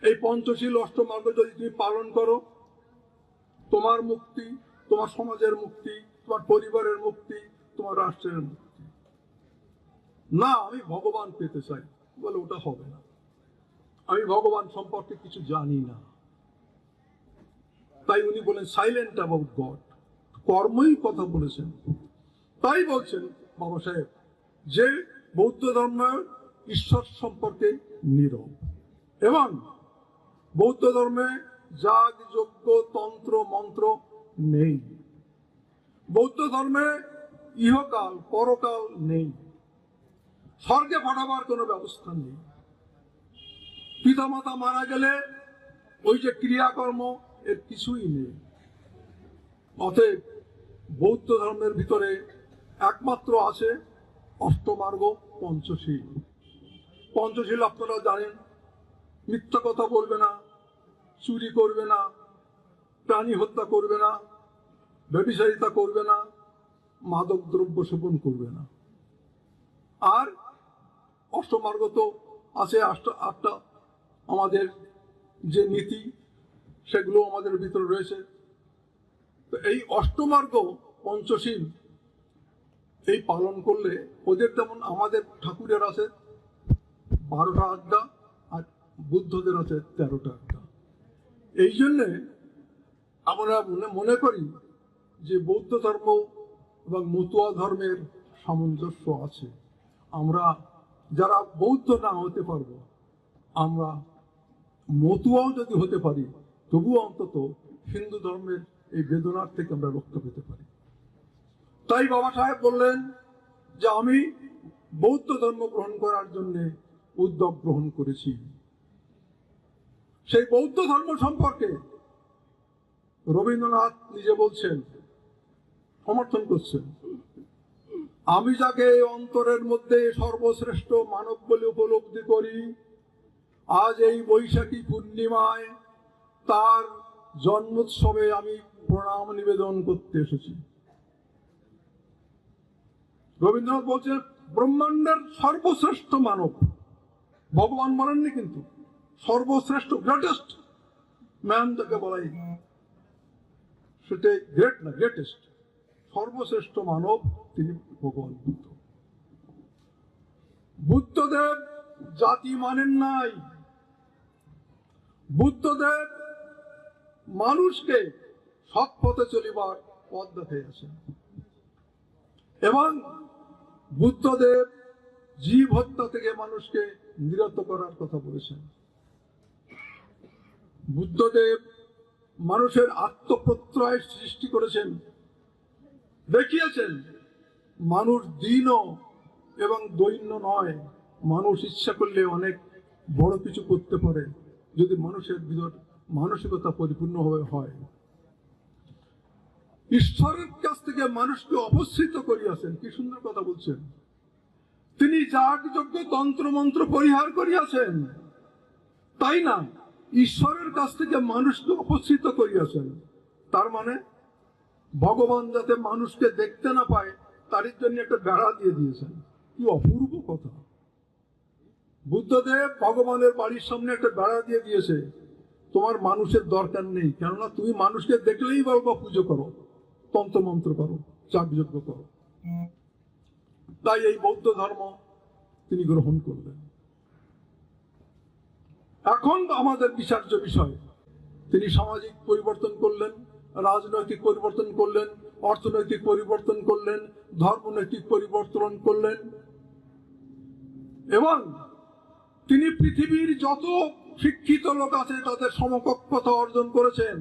এই পঞ্চশীল অষ্টমার্গ যদি তুমি পালন করো, তোমার মুক্তি, তোমার সমাজের মুক্তি, তোমার পরিবারের মুক্তি, তোমার রাষ্ট্রের মুক্তি। না, আমি ভগবান পেতে চাই। বলে ওটা হবে না, আমি ভগবান সম্পর্কে কিছু জানি না। তাই উনি বলেন সাইলেন্ট অ্যাবাউট গড, কর্মই কথা বলেছেন। তাই বলছেন বাবা সাহেব যে বৌদ্ধ ধর্ম ঈশ্বর সম্পর্কে নীরব, এবং বৌদ্ধ ধর্মে যাগ যজ্ঞ তন্ত্র মন্ত্র নেই। বৌদ্ধ ধর্মে ইহকাল পরকাল নেই, স্বর্গে পাঠাবার কোনো ব্যবস্থা নেই। পিতামাতা মারা গেলে ওই যে ক্রিয়াকর্ম, এর কিছুই নেই। অতএব বৌদ্ধ ধর্মের ভিতরে একমাত্র আছে অষ্টমার্গ পঞ্চশীল। পঞ্চশীল আপনারা জানেন, মিথ্যা কথা বলবে না, চুরি করবে না, প্রাণী হত্যা করবে না, ব্যভিচারিতা করবে না, মাদক দ্রব্য সেবন করবে না। আর অষ্টমার্গ তো আছে আটটা আমাদের যে নীতি, সেগুলো আমাদের ভিতরে রয়েছে। তো এই অষ্টমার্গ পঞ্চশীল এই পালন করলে ওদের যেমন আমাদের ঠাকুরের আছে 12টা আজ্ঞা, আর বুদ্ধদের আছে 13টা আজ্ঞা। এই জন্যে আমরা মনে করি যে বৌদ্ধ ধর্ম এবং মতুয়া ধর্মের সামঞ্জস্য আছে। আমরা যারা বৌদ্ধ না হতে পারবো, আমরা মতুয়াও যদি হতে পারি, তবুও অন্তত হিন্দু ধর্মের এই বেদনার থেকে আমরা রক্ষা পেতে পারি। তাই বাবা সাহেব বললেন যে আমি বৌদ্ধ ধর্ম গ্রহণ করার জন্য উদ্যোগ গ্রহণ করেছি। সেই বৌদ্ধ ধর্ম সম্পর্কে রবীন্দ্রনাথ নিজে বলছেন, সমর্থন করছেন, আমি যাকে অন্তরের মধ্যে সর্বশ্রেষ্ঠ মানব বলে উপলব্ধি করি, আজ এই বৈশাখী পূর্ণিমায় তার জন্মোৎসবে আমি প্রণাম নিবেদন করতে এসেছি। রবীন্দ্রনাথ বলছেন ব্রহ্মাণ্ডের সর্বশ্রেষ্ঠ মানব, ভগবান বলেননি কিন্তু, সর্বশ্রেষ্ঠ গ্রেটেস্ট ম্যান যাকে বলাই, সেটা গ্রেট না, গ্রেটেস্ট, সর্বশ্রেষ্ঠ মানব তিনি ভগবান বুদ্ধ। বুদ্ধদেব জাতি মানেন নাই, বুদ্ধদেব মানুষকে সৎ পথে চলিবার পথ দেখাইয়াছেন। এবং বুদ্ধদেব জীব হত্যা থেকে মানুষকে নিরত করার কথা বলেছেন। বুদ্ধদেব মানুষের আত্মপ্রত্যয় সৃষ্টি করেছেন, দেখিয়েছেন মানুষ দীন এবং দৈন্য নয়, মানুষ ইচ্ছা করলে অনেক বড় কিছু করতে পারে যদি মানুষের ভিতর মানসিকতা পরিপূর্ণভাবে হয়। ঈশ্বরের কাছ থেকে মানুষকে অবস্থিত করিয়াছেন, কি সুন্দর কথা বলছেন, তিনি যাগযজ্ঞ তন্ত্রমন্ত্র পরিহার করিয়াছেন, তাই না, ঈশ্বরের কাছ থেকে মানুষকে অবস্থিত করিয়াছেন। তার মানে ভগবান যাতে মানুষকে দেখতে না পায় তার জন্য একটা বেড়া দিয়ে দিয়েছেন। কি অপূর্ব কথা! বুদ্ধদেব ভগবানের বাড়ির সামনে একটা বেড়া দিয়ে দিয়েছে, তোমার মানুষের দরকার নেই, কেননা তুমি মানুষকে দেখলেই বলবো পুজো করো, তন্ত্রমন্ত্র করো, যাগযজ্ঞ করো। তাই এই বৌদ্ধ ধর্ম তিনি গ্রহণ করলেন। এখন আমাদের বিচার্য বিষয়, তিনি সামাজিক পরিবর্তন করলেন, রাজনৈতিক পরিবর্তন করলেন, অর্থনৈতিক পরিবর্তন করলেন, ধর্মনৈতিক পরিবর্তন করলেন, এবং তিনি পৃথিবীর যত শিক্ষিত লোক আছে তাদের সমকক্ষতা অর্জন করেছেন,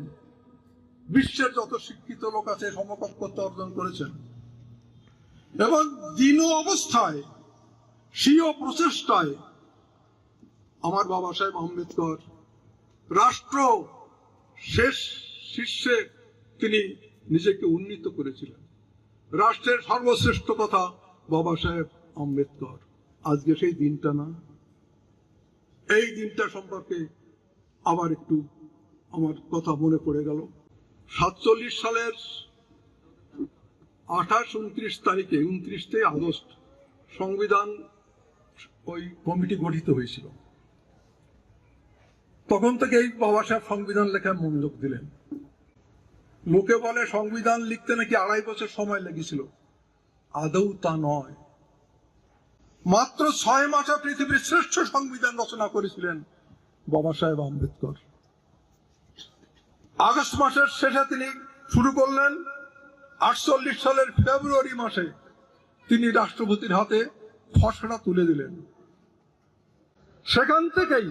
বিশ্বের যত শিক্ষিত লোক আছে সমকক্ষতা অর্জন করেছেন। এবং দীন অবস্থায় স্বীয় প্রচেষ্টায় আমার বাবা সাহেব আম্বেদকর রাষ্ট্র শেষ শীর্ষে তিনি নিজেকে উন্নীত করেছিলেন। রাষ্ট্রের সর্বশ্রেষ্ঠ কথা বাবা সাহেব আম্বেদকর। আজকে সেই দিনটা না, এই দিনটা সম্পর্কে আবার একটু আমার কথা মনে পড়ে গেল। 47 সালের 28-29 তারিখে 29 আগস্ট সংবিধান ওই কমিটি গঠিত হয়েছিল। তখন থেকেই বাবা সাহেব সংবিধান লেখায় মনোযোগ দিলেন। লোকে বলে সংবিধান লিখতে নাকি 2.5 বছর সময় লেগেছিল, আদৌ তা নয়। মাত্র 6 মাসে পৃথিবীর শ্রেষ্ঠ সংবিধান রচনা করেছিলেন বাবা সাহেব আম্বেদকর। আগস্ট মাসের শেষে তিনি শুরু করলেন, 48 সালের ফেব্রুয়ারি মাসে তিনি রাষ্ট্রপতির হাতে খসড়া তুলে দিলেন। সেখান থেকেই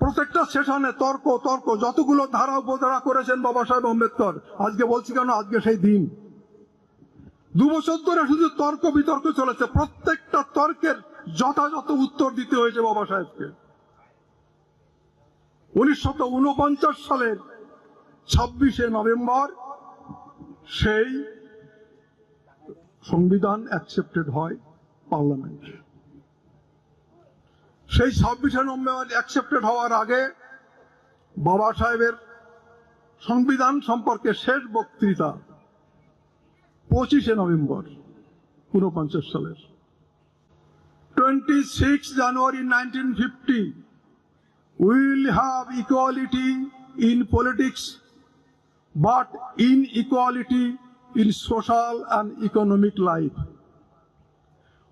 প্রত্যেকটা সেশনে তর্ক যতগুলো ধারা উপধারা করেছেন বাবা সাহেব আম্বেদকর। আজকে বলছি কেন, আজকে সেই দিন। 2 বছর ধরে শুধু তর্ক বিতর্ক চলেছে, প্রত্যেকটা তর্কের যথাযথ উত্তর দিতে হয়েছে বাবা সাহেবকে। 1949 সালের 26শে নভেম্বর সেই সংবিধান অ্যাকসেপ্টেড হয় পার্লামেন্ট। সেই 26শে নভেম্বর অ্যাকসেপ্টেড হওয়ার আগে বাবা সাহেবের সংবিধান সম্পর্কে শেষ বক্তৃতা 25শে নভেম্বর 1949 সালের। 26 January 1950, we will have equality in politics, but inequality in social and economic life.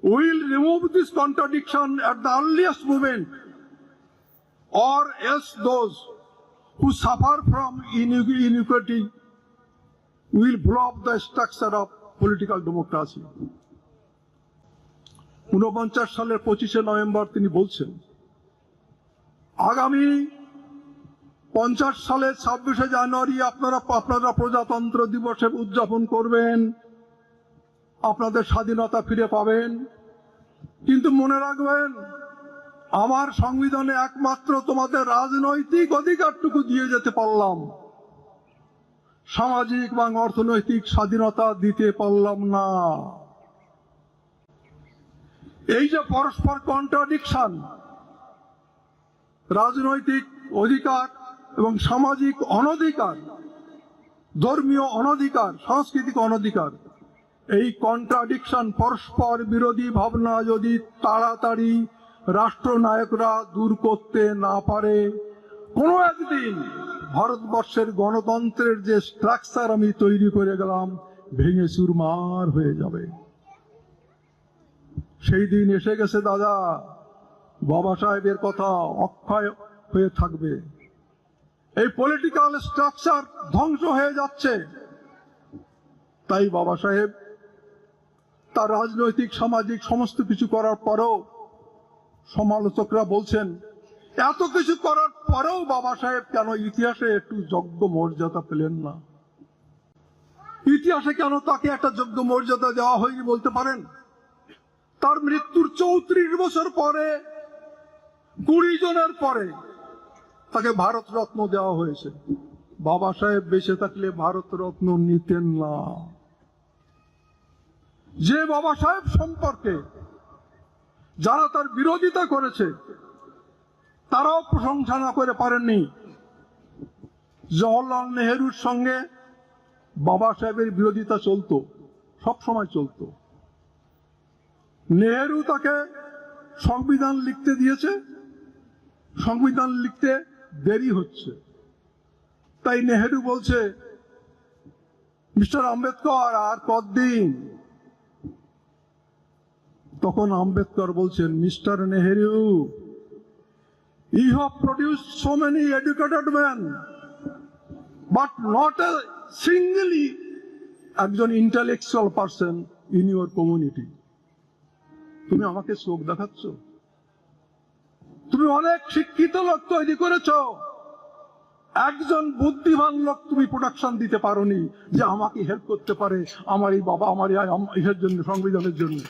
We will remove this contradiction at the earliest moment, or else those who suffer from inequality will blow up the structure of political democracy. 49 সালের 25শে নভেম্বর তিনি বলছেন, আগামী 50 সালের 26শে জানুয়ারি আপনারা প্রজাতন্ত্র দিবসে উদযাপন করবেন, আপনাদের স্বাধীনতা ফিরে পাবেন। কিন্তু মনে রাখবেন, আমার সংবিধানে একমাত্র তোমাদের রাজনৈতিক অধিকারটুকু দিয়ে যেতে পারলাম, সামাজিক এবং অর্থনৈতিক স্বাধীনতা দিতে পারলাম না। এই যে পরস্পর কন্ট্রাডিকশন, রাজনৈতিক অধিকার এবং সামাজিক অনধিকার, ধর্মীয় অনধিকার, সাংস্কৃতিক অনধিকার, এই কন্ট্রাডিকশন পরস্পর বিরোধী ভাবনা যদি তাড়াতাড়ি রাষ্ট্রনায়করা দূর করতে না পারে, কোনো একদিন ভারতবর্ষের গণতন্ত্রের যে স্ট্রাকচার আমি তৈরি করে গেলাম ভেঙে চুরমার হয়ে যাবে। সেই দিন এসে গেছে দাদা, বাবা সাহেবের কথা অক্ষয় হয়ে থাকবে। এই পলিটিক্যাল স্ট্রাকচার ধ্বংস হয়ে যাচ্ছে। তাই বাবা সাহেব তার রাজনৈতিক সামাজিক সমস্ত কিছু করার পরেও সমালোচকরা বলছেন, এত কিছু করার পরেও বাবা সাহেব কেন ইতিহাসে একটু যোগ্য মর্যাদা পেলেন না? ইতিহাসে কেন তাকে একটা যোগ্য মর্যাদা দেওয়া হয়নি বলতে পারেন? তার মৃত্যুর 34 বছর পরে, 20 জনের পরে তাকে ভারত রত্ন দেওয়া হয়েছে। বাবা সাহেব বেঁচে থাকলে ভারত রত্ন নিতেন না। যে বাবা সাহেব সম্পর্কে যারা তার বিরোধিতা করেছে তারাও প্রশংসা না করে পারেননি। জওহরলাল নেহেরুর সঙ্গে বাবা সাহেবের বিরোধিতা চলতো, সব সময় চলতো। নেহেরু তাকে সংবিধান লিখতে দিয়েছে, সংবিধান লিখতে দেরি হচ্ছে। তাই নেহেরু বলছে, মিস্টার আম্বেদকর আর কতদিন? তখন আম্বেদকর বলছেন, mister Nehru, you have produced so many educated men, but not a singly একজন intellectual person in your community. তুমি আমাকে চোখ দেখাচ্ছ? তুমি অনেক শিক্ষিত লোক তৈরি করেছ, একজন বুদ্ধিমান লোক তুমি প্রোডাকশন দিতে পারোনি যে আমাকে হেল্প করতে পারে আমার এই বাবা, আমার এর জন্য, সংবিধানের জন্য।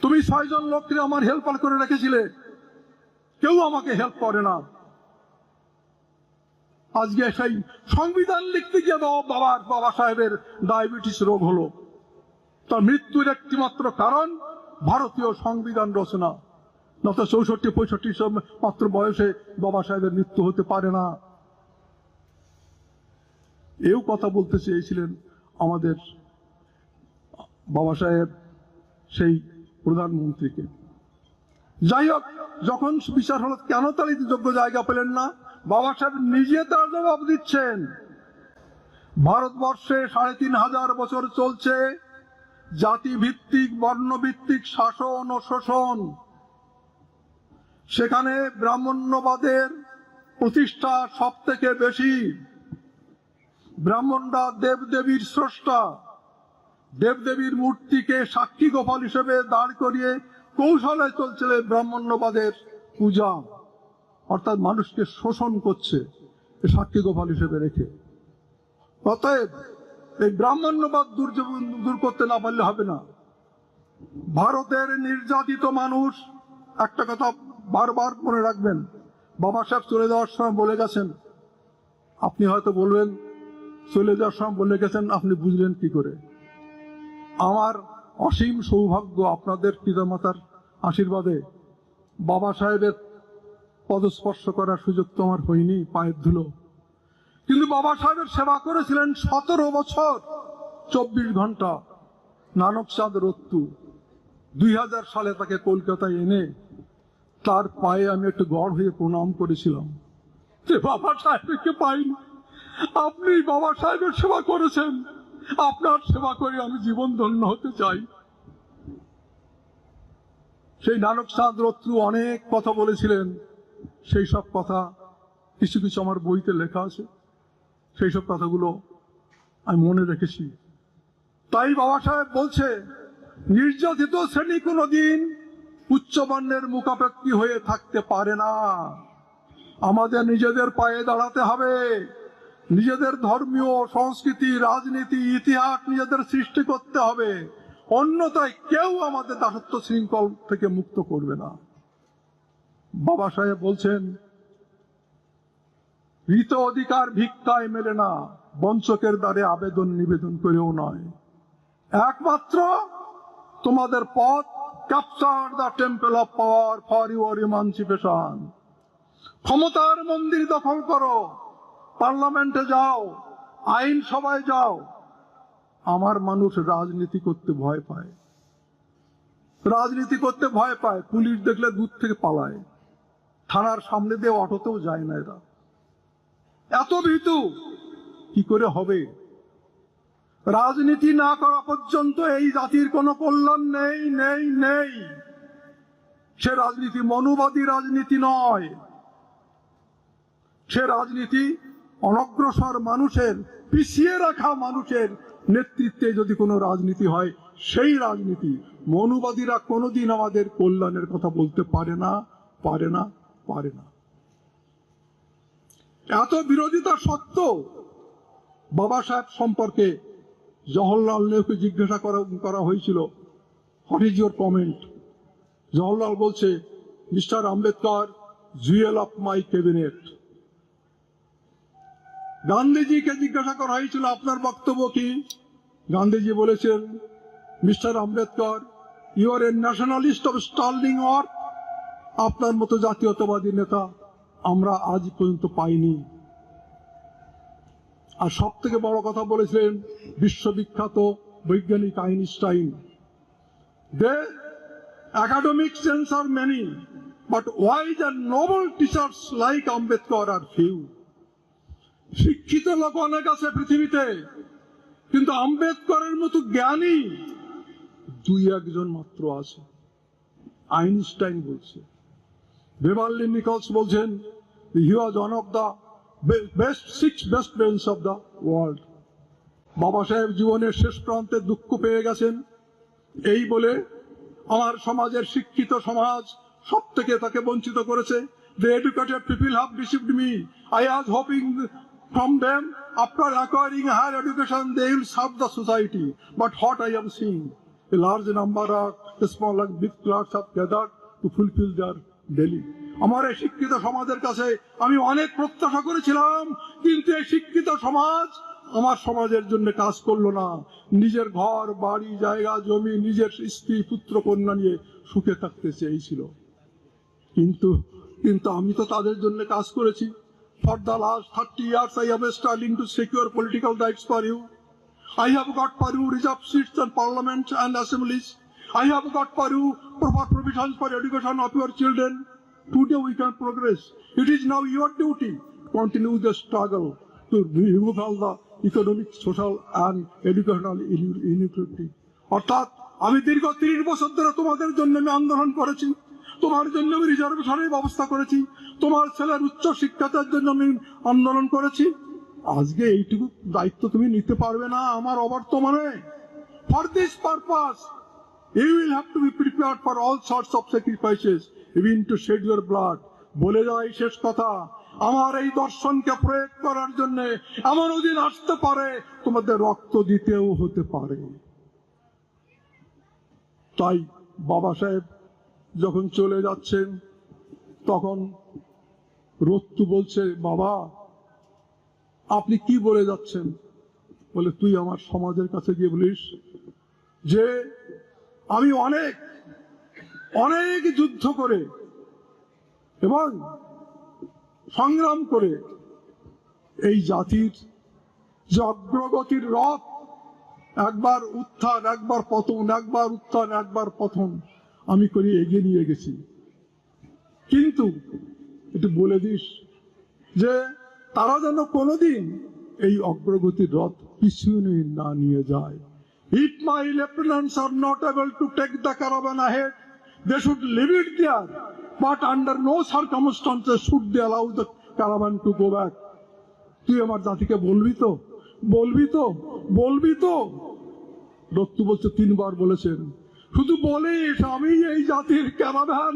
তুমি 6 জন লোককে আমার হেল্পার করে রেখেছিলে, কেউ আমাকে হেল্প করে না। আজকে সেই সংবিধান লিখতে গিয়ে বাবা সাহেবের ডায়াবেটিস রোগ হলো। তার মৃত্যুর একটি মাত্র কারণ ভারতীয় সংবিধান রচনা। নত 64-65 মাত্র বয়সে বাবা সাহেবের মৃত্যু হতে পারে না। এও কথা বলতে চেয়েছিলেন আমাদের বাবা সাহেব সেই প্রধানমন্ত্রীকে। যাই হোক, যখন বিচার হলো কেন তার যোগ্য জায়গা পেলেন না, বাবা সাহেব নিজে তার জবাব দিচ্ছেন। ভারতবর্ষে 3500 বছর চলছে জাতিভিত্তিক, বর্ণভিত্তিক শাসন ও শোষণ। সেখানে ব্রাহ্মণ্যবাদের প্রতিষ্ঠা সব থেকে বেশি। ব্রাহ্মণরা দেবদেবীর স্রষ্টা, দেবদেবীর মূর্তিকে সাক্ষী গোপাল হিসেবে দাঁড় করিয়ে কৌশলে চলছে ব্রাহ্মণ্যবাদের পূজা, অর্থাৎ মানুষকে শোষণ করছে সাক্ষী গোপাল হিসেবে রেখে। অতএব এই ব্রাহ্মণ্যবাদ দূর করতে না পারলে হবে না। ভারতের নির্যাতিত মানুষ, একটা কথা বারবার মনে রাখবেন, বাবা সাহেব চলে যাওয়ার সময় বলে গেছেন, আপনি হয়তো বলবেন চলে যাওয়ার সময় বলে গেছেন, আপনি বুঝলেন কি করে? আমার অসীম সৌভাগ্য, আপনাদের পিতামাতার আশীর্বাদে বাবা সাহেবের পদস্পর্শ করার সুযোগ তো আমার হয়নি, পায়ের ধুলো। কিন্তু বাবা সাহেবের সেবা করেছিলেন 17 বছর 24 ঘন্টা নানক চাঁদ রত্তু। 2000 সালে তাকে কলকাতায় এনে তার পায়ে আমি একটু গড় হয়ে প্রণাম করেছিলাম যে বাবা সাহেবকে পাইনি, আপনি বাবা সাহেবের সেবা করেছেন, আপনার সেবা করে আমি জীবন ধন্য হতে চাই। সেই নানক চাঁদ রত্তু অনেক কথা বলেছিলেন, সেই সব কথা কিছু কিছু আমার বইতে লেখা আছে, সেই সব কথাগুলো আমি মনে রেখেছি। তাই বাবা সাহেব বলছে, নির্যাতিত শ্রেণী কোনোদিন উচ্চবর্ণের মুখাপেক্ষী হয়ে থাকতে পারে না। আমাদের নিজেদের পায়ে দাঁড়াতে হবে, নিজেদের ধর্মীয় সংস্কৃতি, রাজনীতি, ইতিহাস নিজেদের সৃষ্টি করতে হবে, অন্যথায় কেউ আমাদের দাসত্ব শৃঙ্খল থেকে মুক্ত করবে না। বাবা সাহেব বলছেন, ঋত অধিকার ভিক্ষায় মেলে না, বঞ্চকের দ্বারে আবেদন নিবেদন করেও নয়। একমাত্র তোমাদের পথ, capture the temple of power for your emancipation. ক্ষমতার মন্দির দখল করো, পার্লামেন্টে যাও, আইন সভায় যাও। আমার মানুষ রাজনীতি করতে ভয় পায়, রাজনীতি করতে ভয় পায়। পুলিশ দেখলে দূর থেকে পালায়, থানার সামনে দিয়ে অটোতেও যায় না। এরা এত ভীতু। কি করে হবে? রাজনীতি না করা পর্যন্ত এই জাতির কোনো কল্যাণ নেই, নেই, নেই। সে রাজনীতি মনুবাদী রাজনীতি নয়, সে রাজনীতি অনগ্রসর মানুষের, পিছিয়ে রাখা মানুষের নেতৃত্বে যদি কোনো রাজনীতি হয়, সেই রাজনীতি। মনুবাদীরা কোনোদিন আমাদের কল্যাণের কথা বলতে পারে না, পারে না, পারে না। এত বিরোধিতা সত্ত্বেও বাবা সাহেব সম্পর্কে জওহরলাল নেহরুকে জিজ্ঞাসা করা হয়েছিল, what is your comment? Jawaharlal বলছে, mister Ambedkar, jewel of my cabinet. গান্ধীজিকে জিজ্ঞাসা করা হয়েছিল, আপনার বক্তব্য কি? গান্ধীজি বলেছেন, mister Ambedkar, you are a nationalist of sterling earth. আপনার মতো জাতীয়তাবাদী নেতা আমরা আজ পর্যন্ত পাইনি। আর সব থেকে বড় কথা বলেছিলেন বিশ্ববিখ্যাত বৈজ্ঞানিক Einstein, they academic sense are many, but wise and noble teachers like Ambedkar are few. শিক্ষিত লোক অনেক আছে পৃথিবীতে, কিন্তু আম্বেদকরের মতো জ্ঞানী 2-1 মাত্র আছে। আইনস্টাইন বলছে, বেভারলি নিকলস বলছেন, he was one of the six best brains of the world. বাবা সাহেব জীবনের শেষ প্রান্তে দুঃখ পেয়ে গেছেন, এই বলে আমার সমাজের শিক্ষিত সমাজ সব থেকে তাকে বঞ্চিত করেছে। The educated people have deceived me. I was hoping from them, after acquiring higher education, they will serve the society. But what I am seeing, a large number of small and big clerks have gathered to fulfill their daily. আমার এই শিক্ষিত সমাজের কাছে আমি অনেক প্রত্যাশা করেছিলাম, কিন্তু এই শিক্ষিত সমাজ আমার সমাজের জন্য কাজ করলো না। নিজের ঘর বাড়ি জায়গা জমি, নিজের স্ত্রী পুত্র কন্যা নিয়ে সুখে থাকতে চেয়েছিল, কিন্তু আমি তো তাদের জন্য কাজ করেছি। For the last 30 years I have been struggling to secure political rights for you. I have got for you reserved seats in parliament and assemblies. I have got for you proper provisions for education of your children. Today we can progress. It is now your duty to continue the struggle to remove all the economic, social and educational inequality. অর্থাৎ আমি দীর্ঘ 30 বছর ধরে তোমাদের জন্য আমি আন্দোলন করেছি, তোমার জন্য আমি রিজার্ভেশনের ব্যবস্থা করেছি, তোমার ছেলের উচ্চ শিক্ষার জন্য আমি আন্দোলন করেছি। আজকে এইটুকু দায়িত্ব তুমি নিতে পারবে না আমার অবর্তমানে। For this purpose you will have to be prepared for all sorts of sacrifices, even to shed your blood. বলে যায় শেষ কথা, আমার এই দর্শনকে প্রয়োগ করার জন্য এমন দিন আসতে পারে তোমাদের রক্ত দিতেও হতে পারে। তাই বাবা সাহেব যখন চলে যাচ্ছেন, তখন রত্তু বলছে, বাবা আপনি কি বলে যাচ্ছেন? বলে তুই আমার সমাজের কাছে গিয়ে বলিস যে আমি অনেক অনেক যুদ্ধ করে এবং সংগ্রাম করে এই জাতির যে অগ্রগতির রথ, একবার উত্থান একবার পতন, একবার উত্থান একবার পতন আমি করে এগিয়ে নিয়ে গেছি। কিন্তু একটু বলে দিস যে তারা যেন কোনোদিন এই অগ্রগতির রথ পিছনে না নিয়ে যায়। If my lieutenants are not able to take the caravan ahead, they should leave it there, but under no circumstances should they allow the caravan to go back. তুই আমার জাতিকে বলবি তো, বলবি তো, বলবি তো? দত্তু বলছে 3 বার বলেছেন। শুধু বলিস আমি এই জাতির ক্যারাভান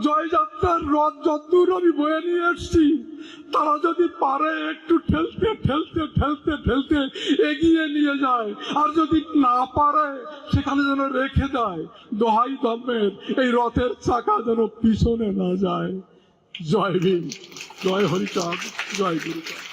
জয়যাত্রার রথ যতদূর আমি বয়ে নিয়ে এসছি, তারা যদি পারে একটু ঠেলতে ঠেলতে ঠেলতে ঠেলতে এগিয়ে নিয়ে যায়, আর যদি না পারে সেখানে যেন রেখে দেয়। দোহাই ধর্মের এই রথের চাকা যেন পিছনে না যায়। জয় ভীম, জয় হরিচাঁদ, জয় গুরুচাঁদ।